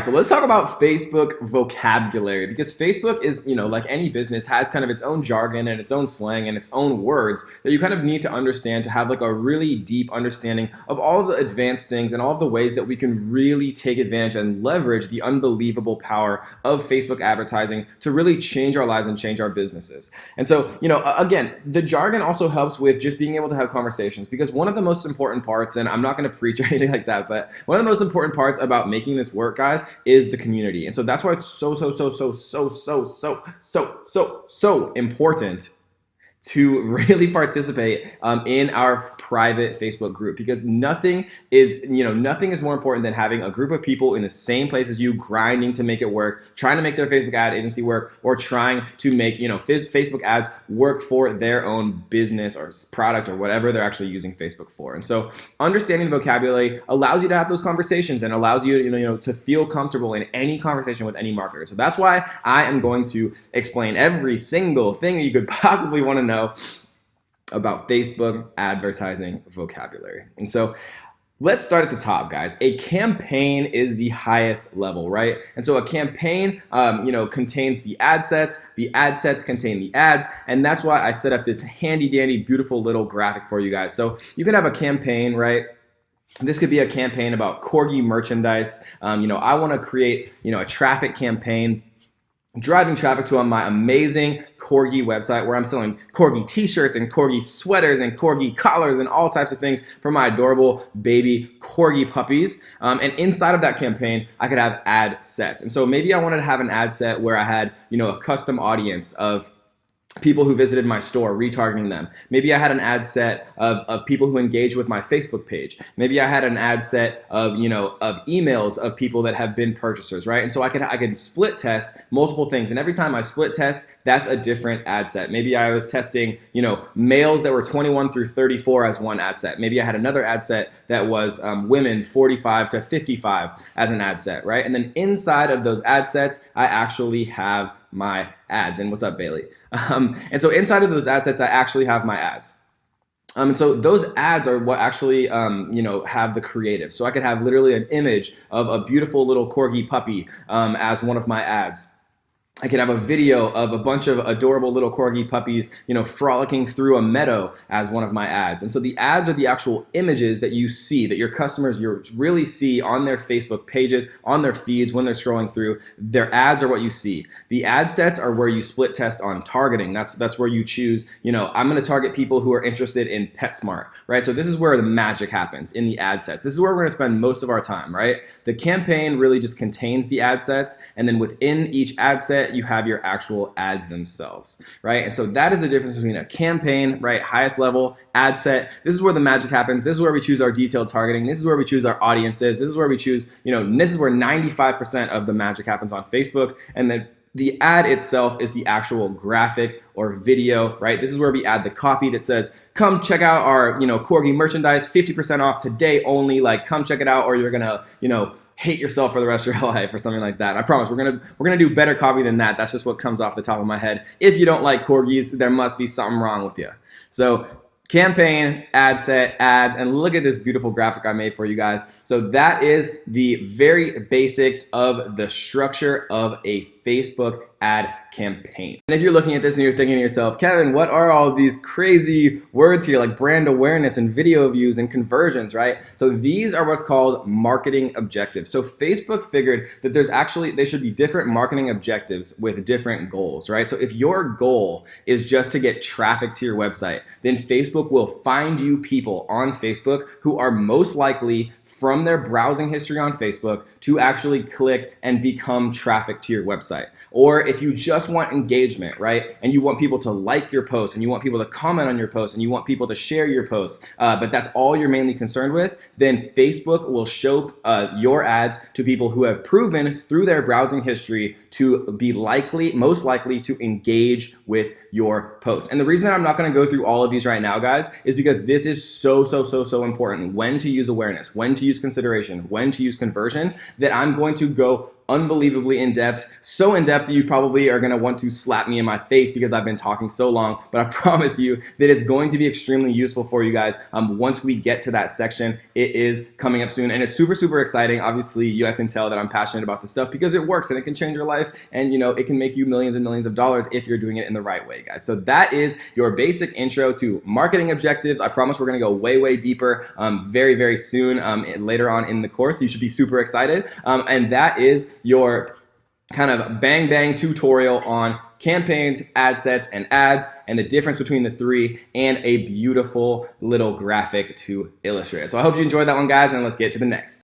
So let's talk about Facebook vocabulary, because Facebook is, like any business, has kind of its own jargon and its own slang and its own words that you kind of need to understand to have like a really deep understanding of all of the advanced things and all of the ways that we can really take advantage and leverage the unbelievable power of Facebook advertising to really change our lives and change our businesses. And so, again, the jargon also helps with just being able to have conversations, because one of the most important parts, and I'm not going to preach or anything like that, but one of the most important parts about making this work, guys, is the community. And so that's why it's so important to really participate in our private Facebook group, because nothing is more important than having a group of people in the same place as you, grinding to make it work, trying to make their Facebook ad agency work, or trying to make Facebook ads work for their own business or product or whatever they're actually using Facebook for. And so understanding the vocabulary allows you to have those conversations and allows you to feel comfortable in any conversation with any marketer. So that's why I am going to explain every single thing that you could possibly want to know about Facebook advertising vocabulary. And so let's start at the top, guys. A campaign is the highest level, right? And so a campaign, contains the ad sets. The ad sets contain the ads, and that's why I set up this handy dandy, beautiful little graphic for you guys. So you can have a campaign, right? This could be a campaign about corgi merchandise. I want to create, a traffic campaign, driving traffic to my amazing corgi website where I'm selling corgi t-shirts and corgi sweaters and corgi collars and all types of things for my adorable baby corgi puppies. And inside of that campaign, I could have ad sets. And so maybe I wanted to have an ad set where I had, a custom audience of people who visited my store, retargeting them. Maybe I had an ad set of people who engage with my Facebook page. Maybe I had an ad set of emails of people that have been purchasers, right? And so I could split test multiple things, and every time I split test, that's a different ad set. Maybe I was testing, males that were 21 through 34 as one ad set. Maybe I had another ad set that was women 45 to 55 as an ad set, right? And then inside of those ad sets, I actually have my ads. And what's up, Bailey? And so inside of those ad sets, I actually have my ads. And so those ads are what actually, have the creative. So I could have literally an image of a beautiful little corgi puppy as one of my ads. I could have a video of a bunch of adorable little corgi puppies, frolicking through a meadow as one of my ads. And so the ads are the actual images that you see, that your customers really see on their Facebook pages, on their feeds when they're scrolling through. Their ads are what you see. The ad sets are where you split test on targeting. That's where you choose, I'm going to target people who are interested in PetSmart, right? So this is where the magic happens in the ad sets. This is where we're going to spend most of our time, right? The campaign really just contains the ad sets, and then within each ad set, you have your actual ads themselves, right? And so that is the difference between a campaign, right, highest level, ad set. This is where the magic happens. This is where we choose our detailed targeting. This is where we choose our audiences. This is where we choose, this is where 95% of the magic happens on Facebook. And then the ad itself is the actual graphic or video, right? This is where we add the copy that says, come check out our, corgi merchandise, 50% off today only, like come check it out, or you're gonna, hate yourself for the rest of your life or something like that. I promise we're gonna do better copy than that. That's just what comes off the top of my head. If you don't like corgis, there must be something wrong with you. So campaign, ad set, ads, and look at this beautiful graphic I made for you guys. So that is the very basics of the structure of a Facebook ad campaign. And if you're looking at this and you're thinking to yourself, Kevin, what are all these crazy words here like brand awareness and video views and conversions, right? So these are what's called marketing objectives. So Facebook figured that they should be different marketing objectives with different goals, right? So if your goal is just to get traffic to your website, then Facebook will find you people on Facebook who are most likely from their browsing history on Facebook to actually click and become traffic to your website. Or if you just want engagement, right, and you want people to like your post and you want people to comment on your post and you want people to share your post, but that's all you're mainly concerned with, then Facebook will show your ads to people who have proven through their browsing history to be most likely to engage with your posts. And the reason that I'm not going to go through all of these right now, guys, is because this is so important. When to use awareness, when to use consideration, when to use conversion, that I'm going to go unbelievably in depth, so in depth that you probably are going to want to slap me in my face because I've been talking so long, but I promise you that it's going to be extremely useful for you guys once we get to that section. It is coming up soon, and it's super, super exciting. Obviously, you guys can tell that I'm passionate about this stuff because it works and it can change your life, and it can make you millions and millions of dollars if you're doing it in the right way, guys. So that is your basic intro to marketing objectives. I promise we're going to go way, way deeper very, very soon later on in the course. You should be super excited. And that is your kind of bang bang tutorial on campaigns, ad sets, and ads, and the difference between the three, and a beautiful little graphic to illustrate it. So I hope you enjoyed that one, guys, and let's get to the next.